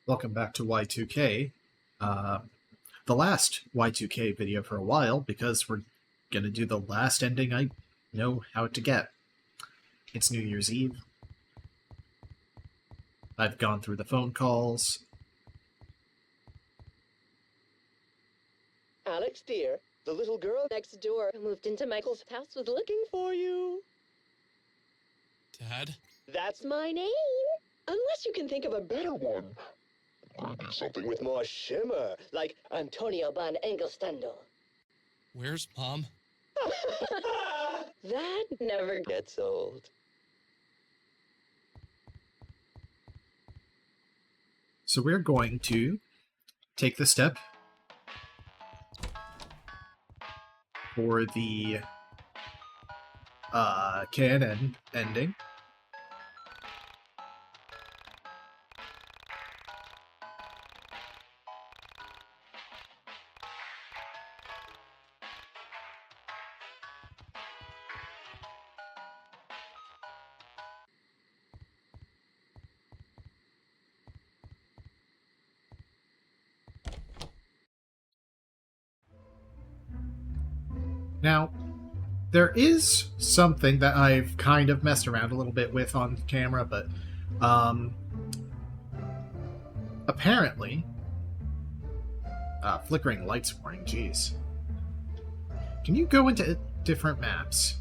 Welcome back to Y2K. The last Y2K video for a while, because we're gonna do the last ending I know how to get. It's New Year's Eve. I've gone through the phone calls. Alex, dear, the little girl next door who moved into Michael's house was looking for you. Dad? That's my name. Unless you can think of a better one. Maybe something with more shimmer, like Antonio van Engelstandel. Where's Mom? That never gets old. So we're going to take the step for the KNN ending. Now, there is something that I've kind of messed around a little bit with on camera, but apparently, flickering lights warning, jeez. Can you go into different maps?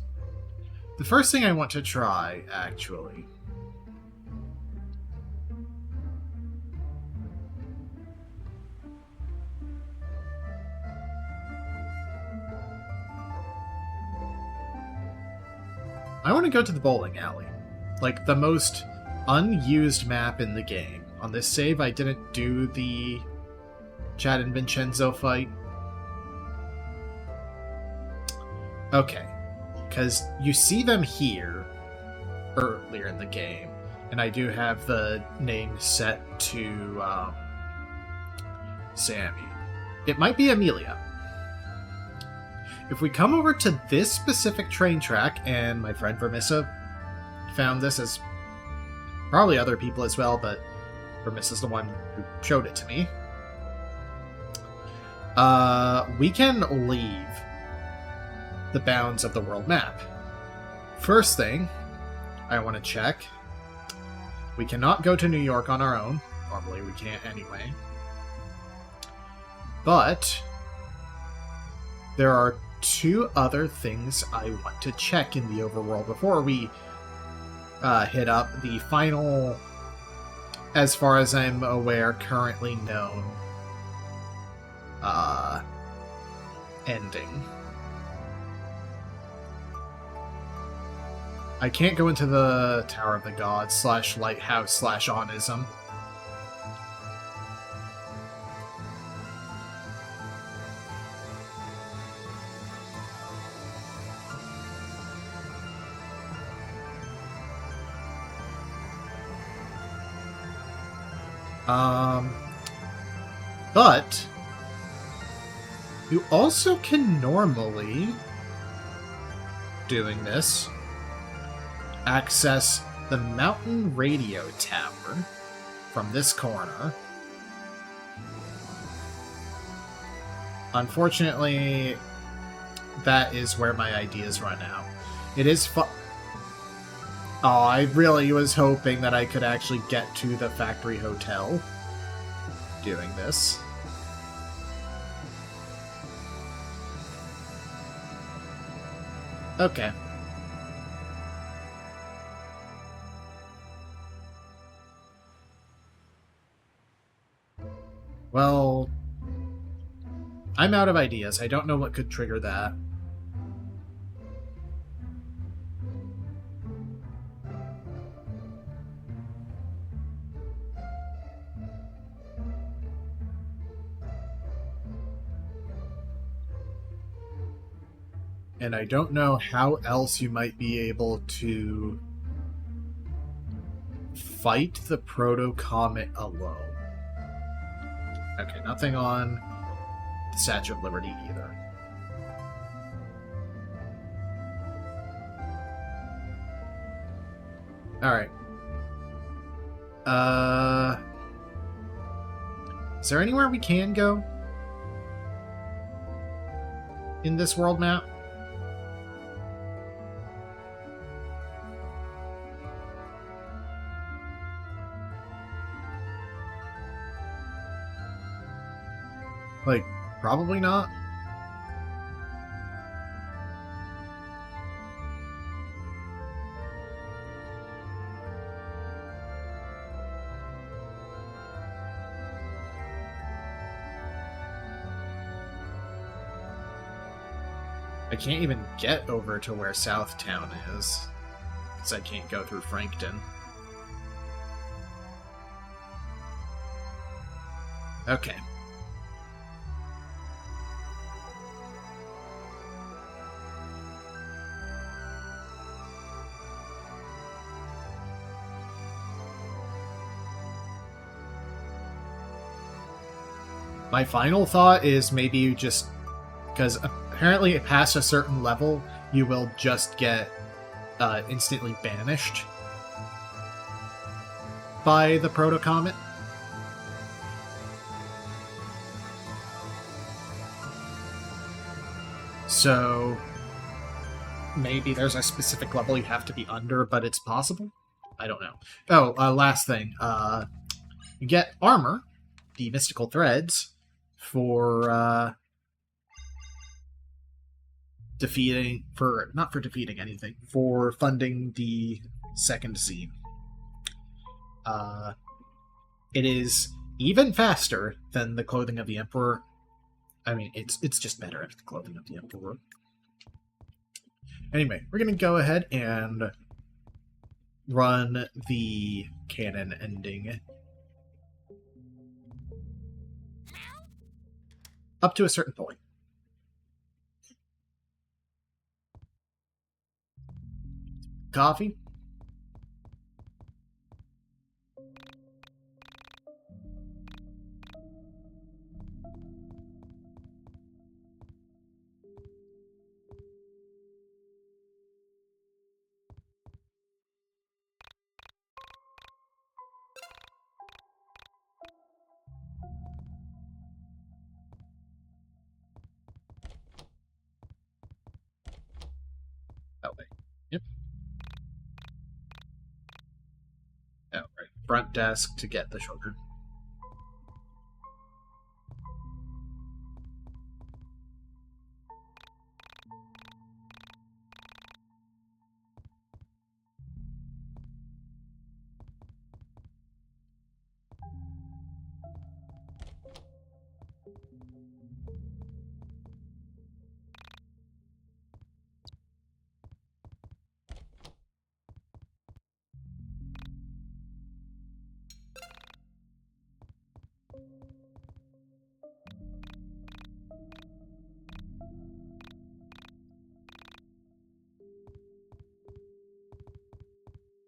The first thing I want to try, actually, I want to go to the bowling alley. Like, the most unused map in the game. On this save, I didn't do the Chad and Vincenzo fight. Okay. Because you see them here earlier in the game, and I do have the name set to Sammy. It might be Amelia. If we come over to this specific train track, and my friend Vermissa found this, as probably other people as well, but Vermissa's the one who showed it to me, we can leave the bounds of the world map. First thing I want to check, we cannot go to New York on our own. Normally we can't anyway. But there are two other things I want to check in the overworld before we hit up the final, as far as I'm aware, currently known ending. I can't go into the Tower of the Gods / Lighthouse / Onism. But you also can normally, doing this, access the mountain radio tower from this corner. Unfortunately, that is where my ideas run out. It is Oh, I really was hoping that I could actually get to the factory hotel doing this. Okay. Well, I'm out of ideas. I don't know what could trigger that. And I don't know how else you might be able to fight the Proto-Comet alone. Okay, nothing on the Statue of Liberty either. Alright. Is there anywhere we can go in this world map? Like, probably not. I can't even get over to where Southtown is, because I can't go through Frankton. Okay. My final thought is maybe you just... because apparently past a certain level, you will just get instantly banished by the Proto-Comet. So maybe there's a specific level you have to be under, but it's possible? I don't know. Oh, last thing. You get armor, the mystical threads, for not for defeating anything, for funding the second scene. It is even faster than the Clothing of the Emperor. I mean, it's just better at the Clothing of the Emperor. Anyway, we're gonna go ahead and run the canon ending up to a certain point. Coffee. That way. Yep. Oh, right. Front desk to get the sugar.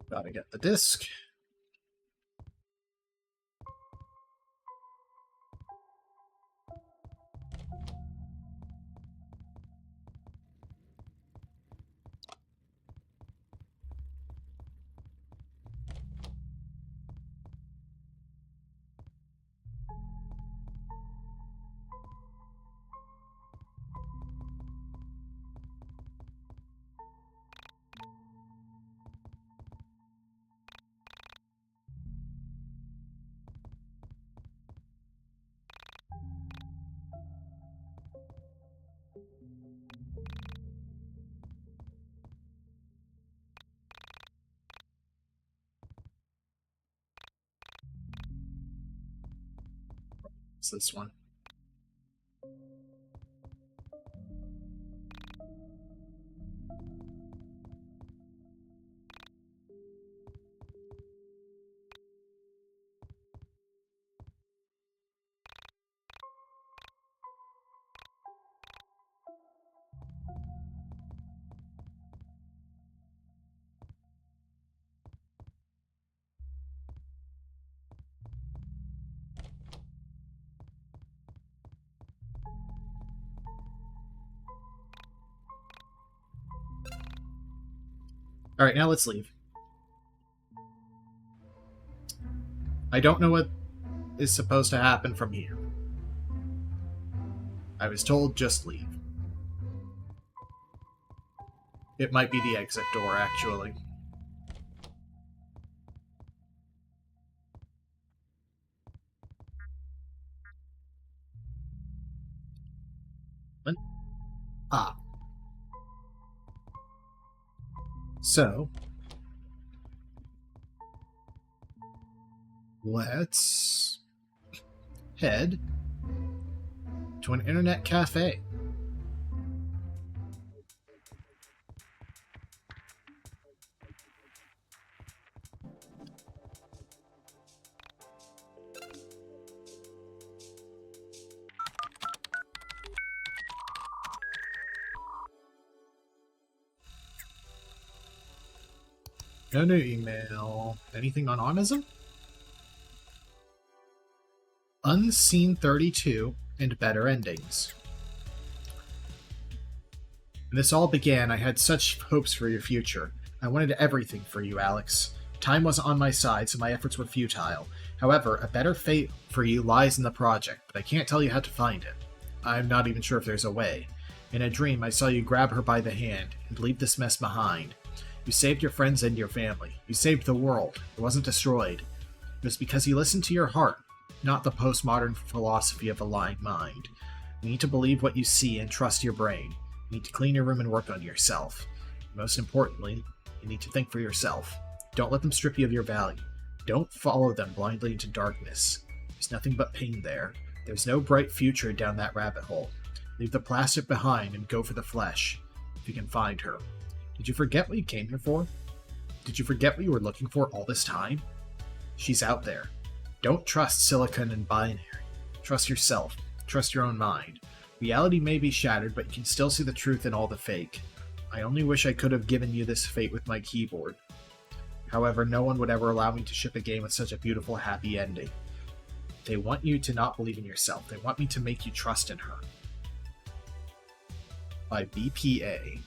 Gotta get the disc. It's this one. Alright, now let's leave. I don't know what is supposed to happen from here? I was told just leave. It might be the exit door, actually. Ah. So, let's head to an internet cafe. No new email. Anything on autism? Unseen 32 and better endings. When this all began, I had such hopes for your future. I wanted everything for you, Alex. Time wasn't on my side, so my efforts were futile. However, a better fate for you lies in the project, but I can't tell you how to find it. I'm not even sure if there's a way. In a dream, I saw you grab her by the hand and leave this mess behind. You saved your friends and your family. You saved the world. It wasn't destroyed. It was because you listened to your heart, not the postmodern philosophy of a lying mind. You need to believe what you see and trust your brain. You need to clean your room and work on yourself. Most importantly, you need to think for yourself. Don't let them strip you of your value. Don't follow them blindly into darkness. There's nothing but pain there. There's no bright future down that rabbit hole. Leave the plastic behind and go for the flesh, if you can find her. Did you forget what you came here for? Did you forget what you were looking for all this time? She's out there. Don't trust silicon and binary. Trust yourself. Trust your own mind. Reality may be shattered, but you can still see the truth in all the fake. I only wish I could have given you this fate with my keyboard. However, no one would ever allow me to ship a game with such a beautiful, happy ending. They want you to not believe in yourself. They want me to make you trust in her. By BPA.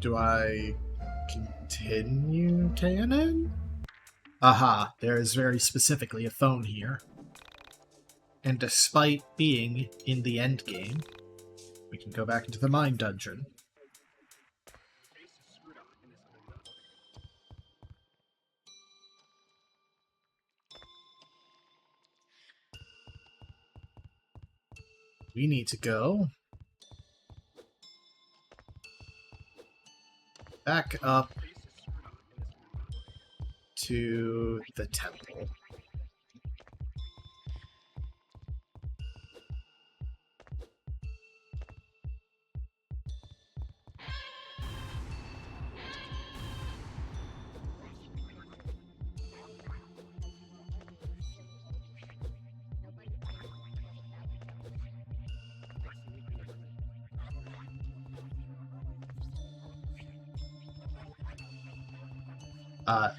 Do I continue, Tannen? Aha, there is very specifically a phone here. And despite being in the endgame, we can go back into the mine dungeon. We need to go back up to the temple.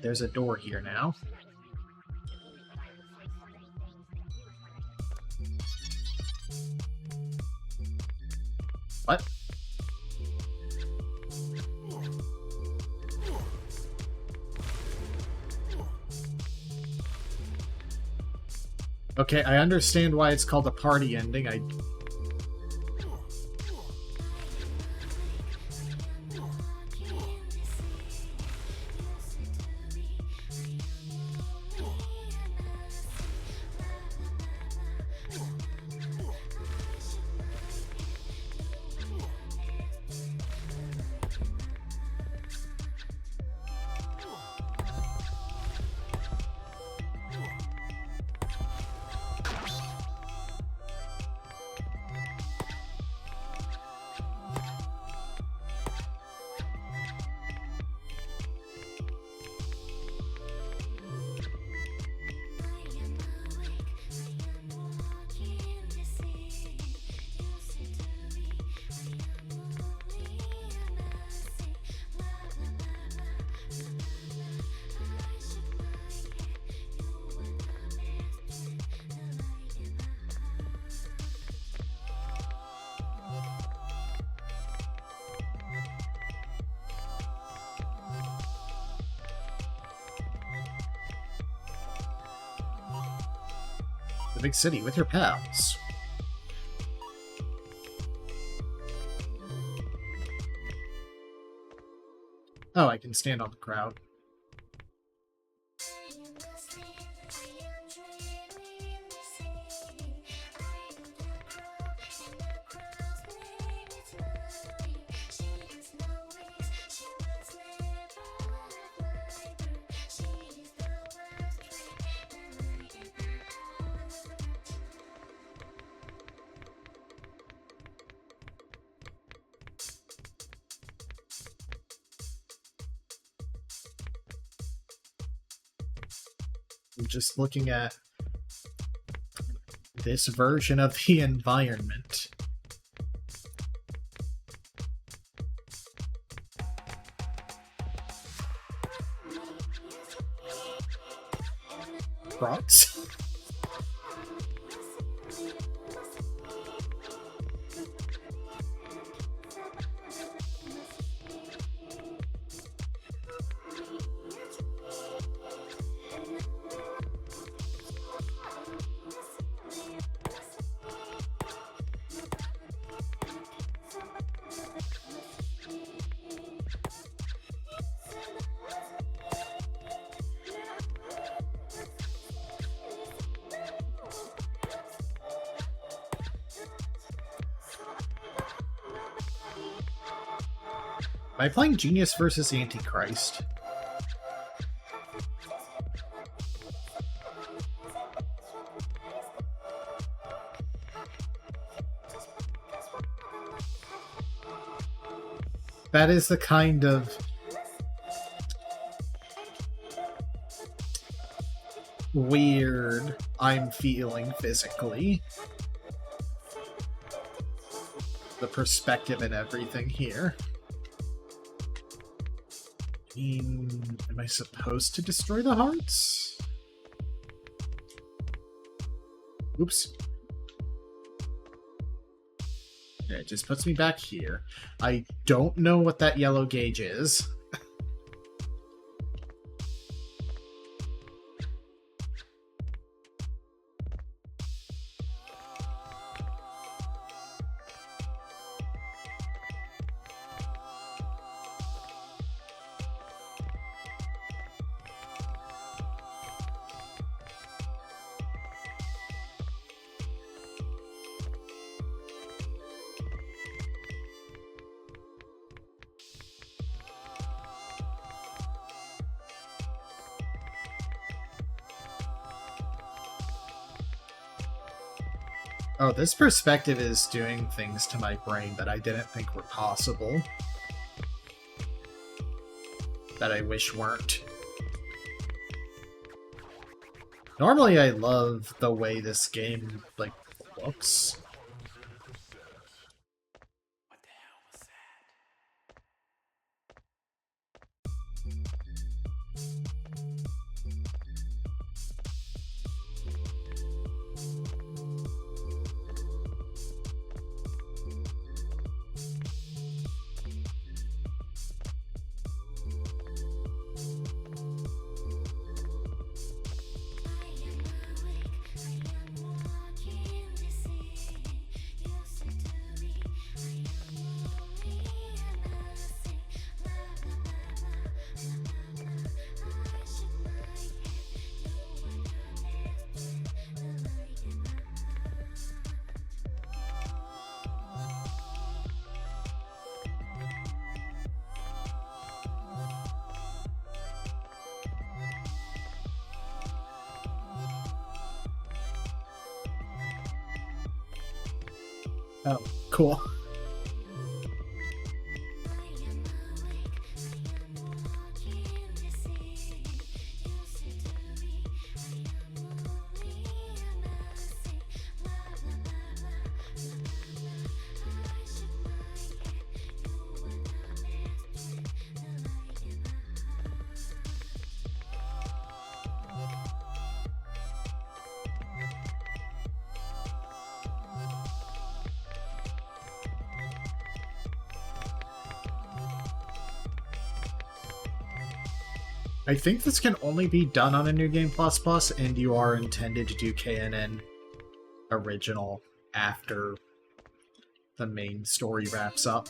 There's a door here now. What? Okay, I understand why it's called a party ending. the big city with your pals. Oh, I can stand on the crowd. I'm just looking at this version of the environment. Frogs? Am I playing Genius versus Antichrist? That is the kind of weird I'm feeling physically. The perspective and everything here. Am I supposed to destroy the hearts? Oops. Yeah, it just puts me back here. I don't know what that yellow gauge is. Oh, this perspective is doing things to my brain that I didn't think were possible. That I wish weren't. Normally I love the way this game, like, looks. What the hell was that? Oh, cool. I think this can only be done on a New Game++, and you are intended to do KNN original after the main story wraps up.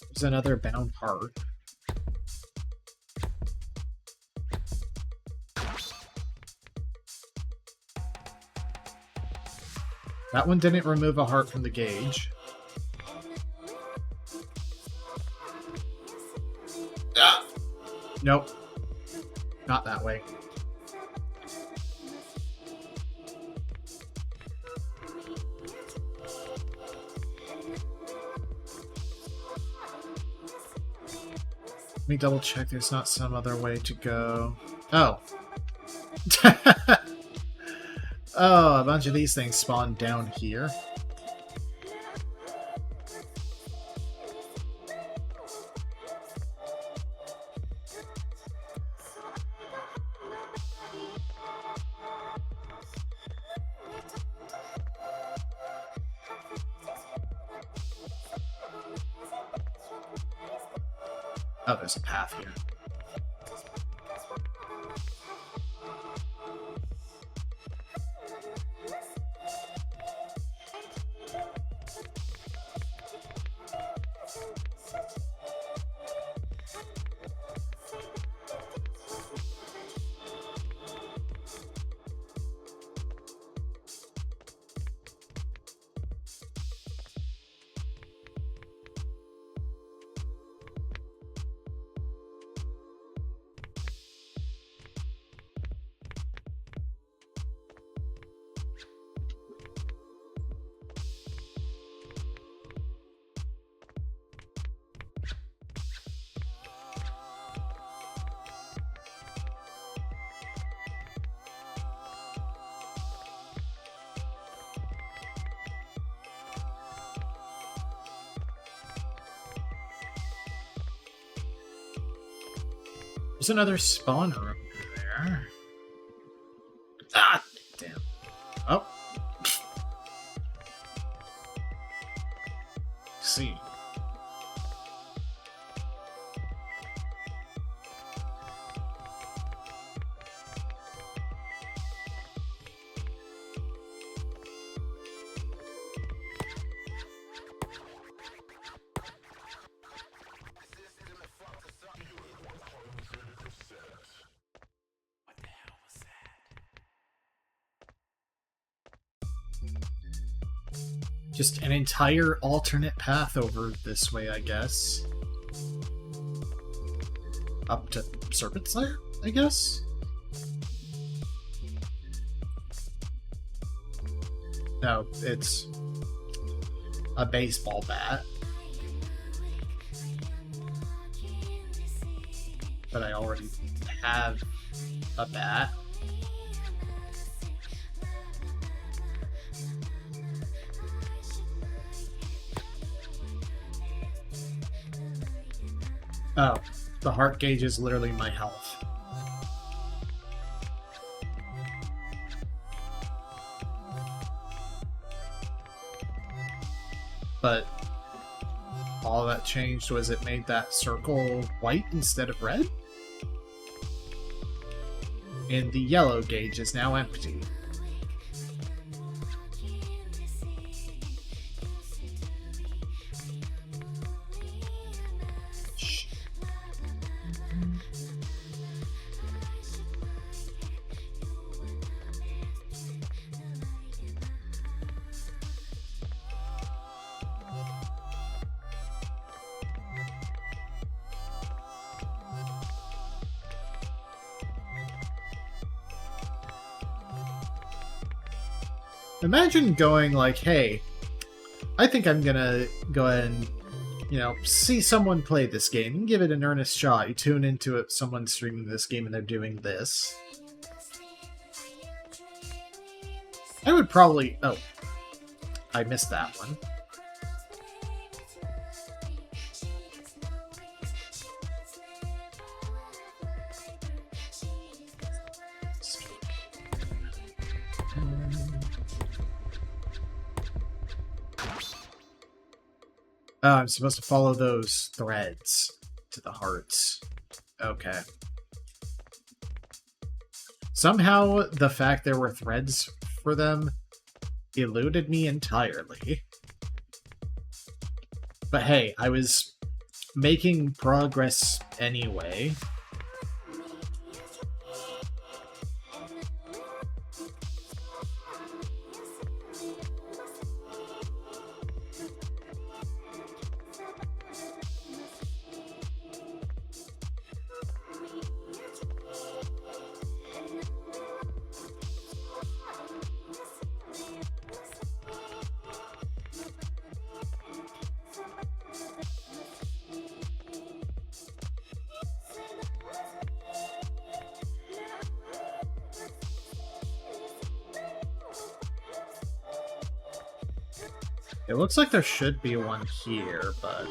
There's another bound heart. That one didn't remove a heart from the gauge. Ah! Nope. Not that way. Let me double check there's not some other way to go. Oh. Oh, a bunch of these things spawn down here. Oh, there's a path here. There's another spawner over there. Ah, damn. Oh. See. What the hell was that? Just an entire alternate path over this way, I guess. Up to Serpent's Lair, I guess? No, it's a baseball bat. But I already have a bat. Oh, the heart gauge is literally my health. But all that changed was it made that circle white instead of red. And the yellow gauge is now empty. Shh. Imagine going like, hey, I think I'm gonna go ahead and, see someone play this game and give it an earnest shot. You tune into it, someone streaming this game and they're doing this. I would probably... Oh. I missed that one. Oh, I'm supposed to follow those threads to the hearts. Okay. Somehow, the fact there were threads for them eluded me entirely. But hey, I was making progress anyway. It looks like there should be one here, but...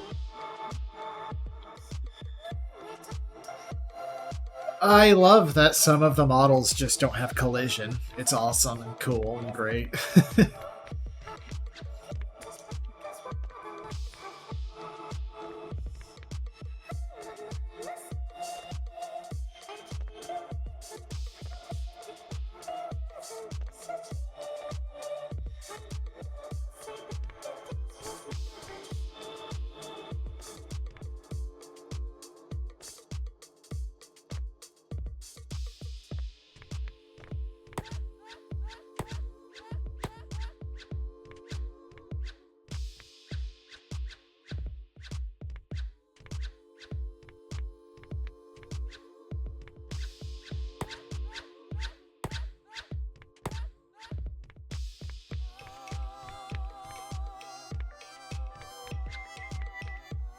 I love that some of the models just don't have collision. It's awesome and cool and great.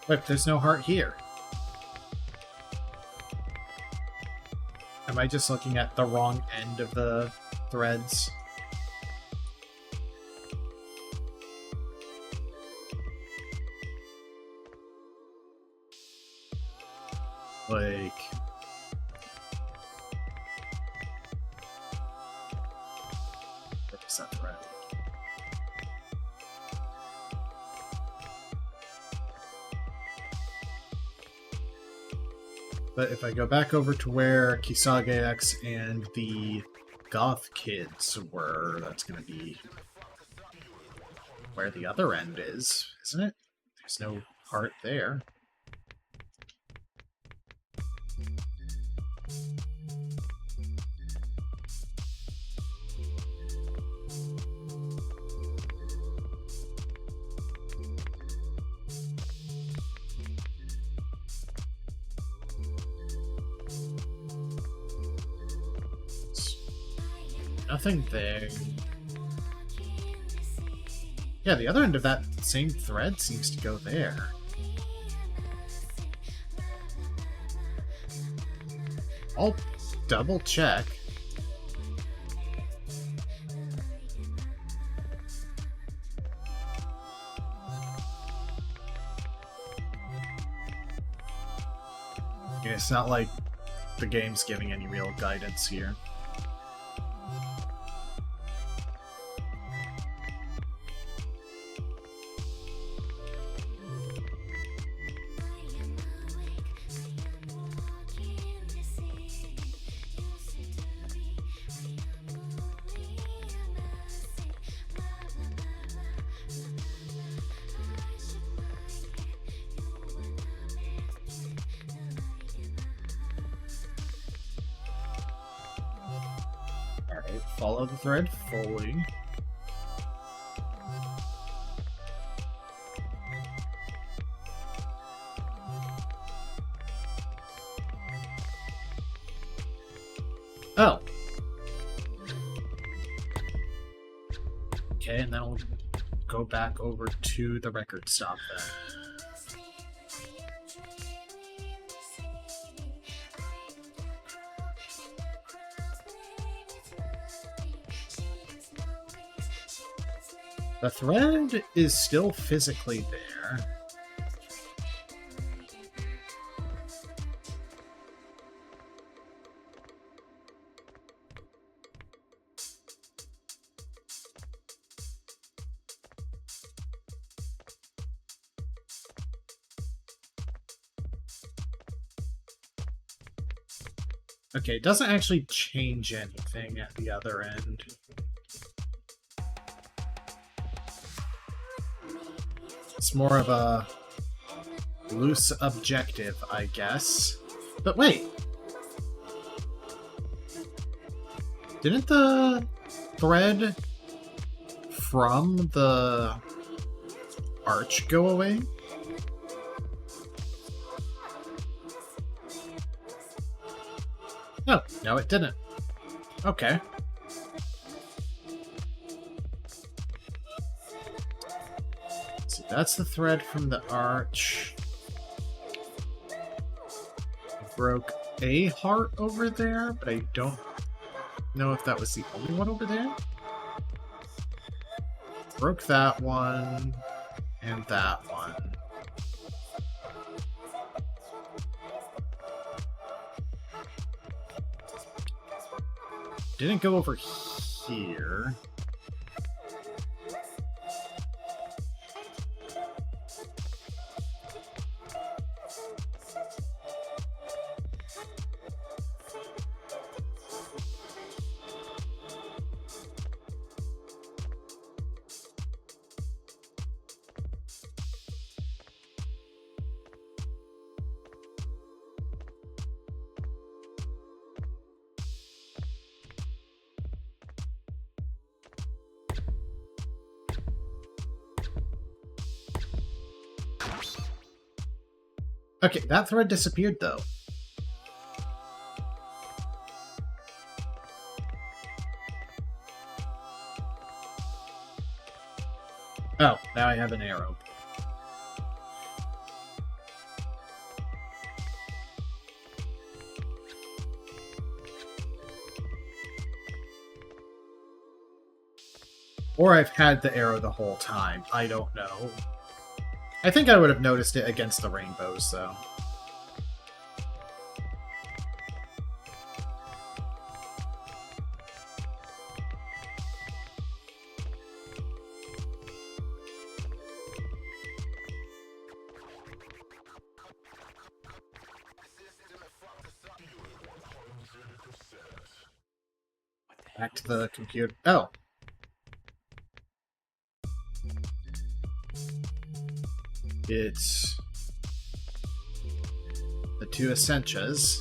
Look, there's no heart here. Am I just looking at the wrong end of the threads? Like... What is that thread? But if I go back over to where Kisage X and the Goth kids were, that's going to be where the other end is, isn't it? There's no heart there. Nothing there. Yeah, the other end of that same thread seems to go there. I'll double check. Yeah, it's not like the game's giving any real guidance here. Follow the thread fully. Oh. Okay, and then I'll go back over to the record stop then. The thread is still physically there. Okay, it doesn't actually change anything at the other end. It's more of a loose objective, I guess. But wait! Didn't the thread from the arch go away? Oh, no it didn't. Okay. Let's see, that's the thread from the arch. I broke a heart over there, but I don't know if that was the only one over there. Broke that one, and that one. Didn't go over here. Okay, that thread disappeared, though. Oh, now I have an arrow. Or I've had the arrow the whole time. I don't know. I think I would have noticed it against the rainbows, though. Back to the computer. Oh. It's the two essentias.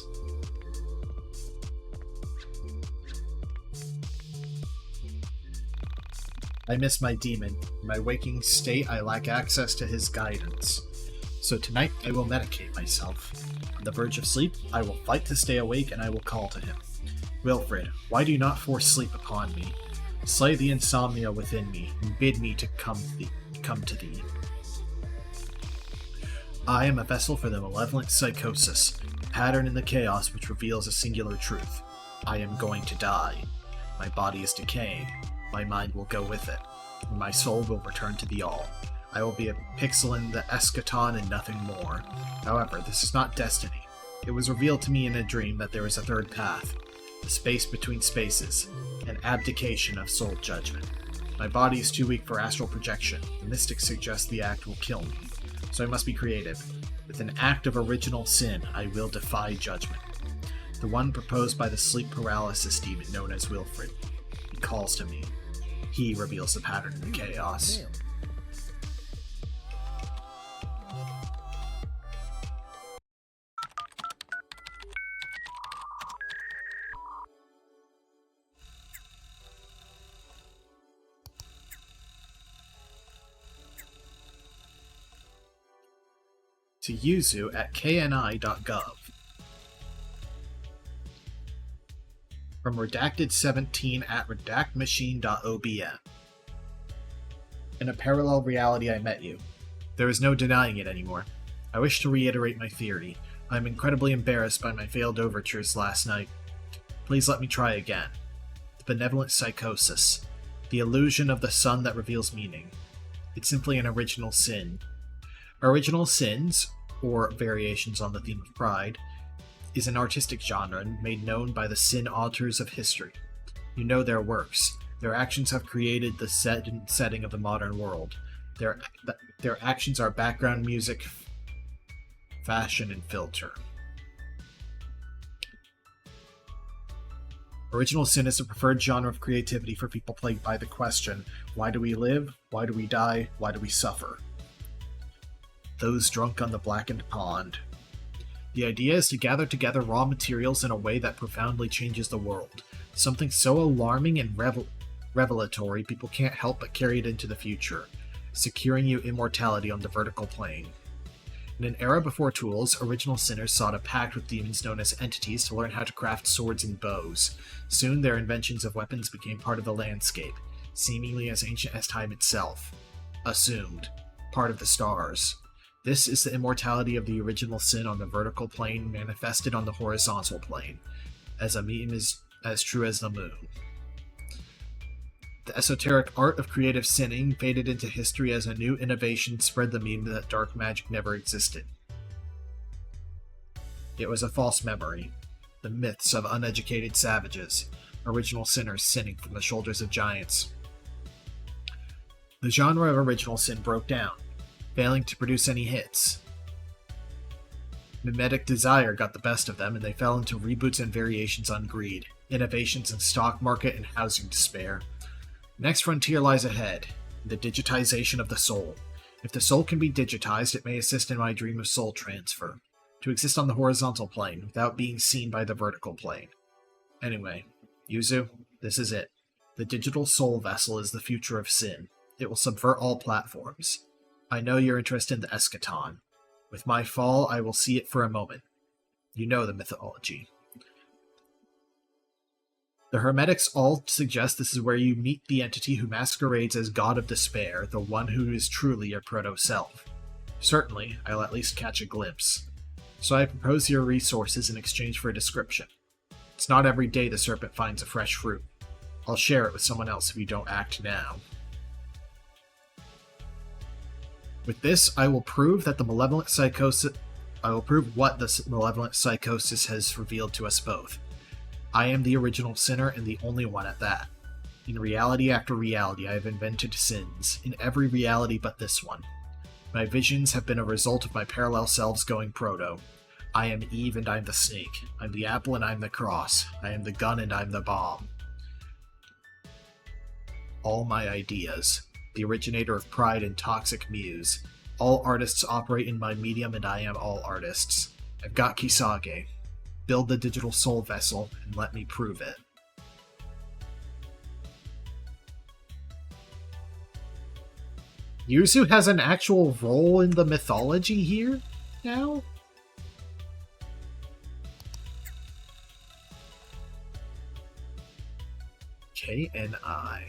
I miss my demon. In my waking state, I lack access to his guidance. So tonight, I will medicate myself. On the verge of sleep, I will fight to stay awake and I will call to him. Wilfred, why do you not force sleep upon me? Slay the insomnia within me and bid me to come to thee. I am a vessel for the malevolent psychosis, a pattern in the chaos which reveals a singular truth. I am going to die. My body is decaying. My mind will go with it. And my soul will return to the all. I will be a pixel in the eschaton and nothing more. However, this is not destiny. It was revealed to me in a dream that there is a third path, the space between spaces, an abdication of soul judgment. My body is too weak for astral projection. The mystics suggest the act will kill me. So I must be creative. With an act of original sin, I will defy judgment. The one proposed by the sleep paralysis demon known as Wilfred. He calls to me. He reveals the pattern in the chaos. Damn. To Yuzu at kni.gov. From redacted17 at redactmachine.obn. In a parallel reality I met you. There is no denying it anymore. I wish to reiterate my theory. I am incredibly embarrassed by my failed overtures last night. Please let me try again. The benevolent psychosis. The illusion of the sun that reveals meaning. It's simply an original sin. Original sins, or variations on the theme of pride, is an artistic genre made known by the sin authors of history. You know their works. Their actions have created the setting of the modern world. Their actions are background music, fashion, and filter. Original sin is the preferred genre of creativity for people plagued by the question, why do we live? Why do we die? Why do we suffer? Those drunk on the blackened pond. The idea is to gather together raw materials in a way that profoundly changes the world. Something so alarming and revelatory people can't help but carry it into the future, securing you immortality on the vertical plane. In an era before tools, original sinners sought a pact with demons known as entities to learn how to craft swords and bows. Soon their inventions of weapons became part of the landscape, seemingly as ancient as time itself. Assumed. Part of the stars. This is the immortality of the original sin on the vertical plane manifested on the horizontal plane, as a meme is as true as the moon. The esoteric art of creative sinning faded into history as a new innovation spread the meme that dark magic never existed. It was a false memory. The myths of uneducated savages, original sinners sinning from the shoulders of giants. The genre of original sin broke down, failing to produce any hits. Mimetic desire got the best of them, and they fell into reboots and variations on greed, innovations in stock market and housing despair. Next frontier lies ahead, the digitization of the soul. If the soul can be digitized, it may assist in my dream of soul transfer, to exist on the horizontal plane without being seen by the vertical plane. Anyway, Yuzu, this is it. The digital soul vessel is the future of sin. It will subvert all platforms. I know you're interested in the eschaton. With my fall, I will see it for a moment. You know the mythology. The Hermetics all suggest this is where you meet the entity who masquerades as God of Despair, the one who is truly your proto-self. Certainly, I'll at least catch a glimpse. So I propose your resources in exchange for a description. It's not every day the serpent finds a fresh fruit. I'll share it with someone else if you don't act now. With this, I will prove that the malevolent psychosis... I will prove what the malevolent psychosis has revealed to us both. I am the original sinner and the only one at that. In reality after reality, I have invented sins, in every reality but this one. My visions have been a result of my parallel selves going proto. I am Eve and I'm the snake. I'm the apple and I'm the cross. I am the gun and I'm the bomb. All my ideas. The originator of pride and toxic muse. All artists operate in my medium and I am all artists. I've got Kisage. Build the digital soul vessel, and let me prove it. Yuzu has an actual role in the mythology here now? KNI.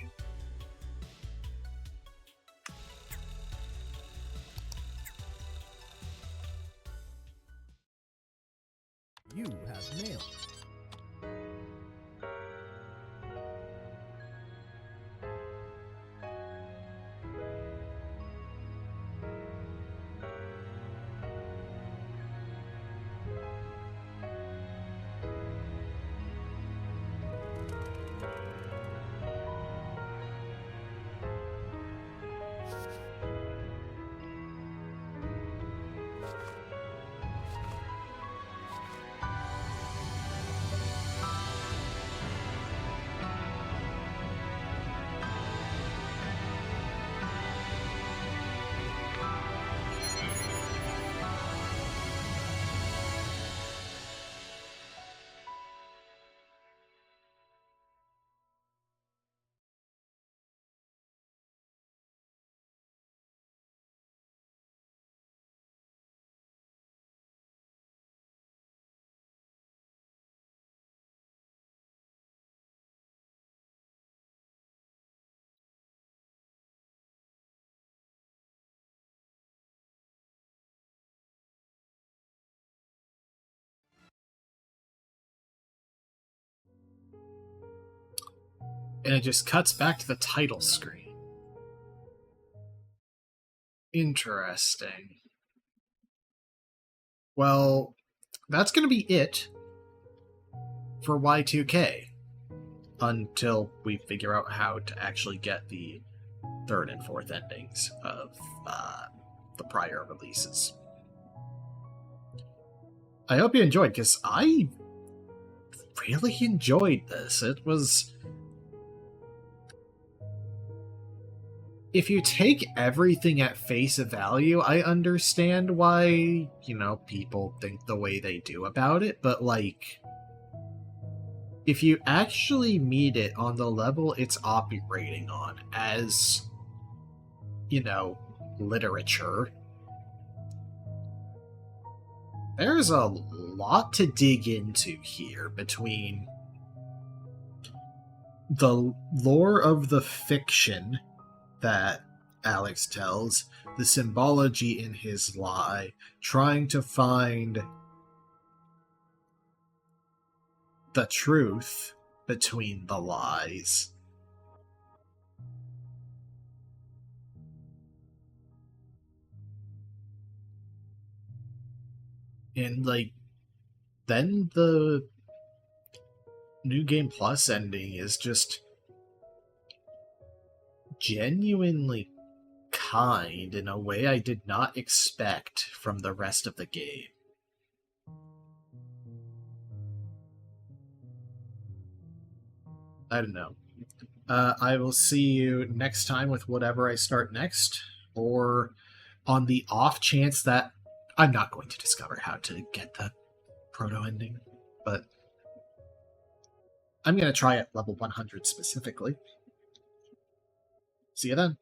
You have mail. And it just cuts back to the title screen. Interesting. Well, that's going to be it for Y2K until we figure out how to actually get the third and fourth endings of the prior releases. I hope you enjoyed, because I really enjoyed this. It was... If you take everything at face value, I understand why, people think the way they do about it, but, like, if you actually meet it on the level it's operating on as, literature, there's a lot to dig into here between the lore of the fiction that Alex tells, the symbology in his lie, trying to find the truth between the lies. And, then the New Game Plus ending is just genuinely kind in a way I did not expect from the rest of the game. I don't know. I will see you next time with whatever I start next, or on the off chance that I'm not going to discover how to get the proto-ending, but I'm going to try at level 100 specifically. See you then.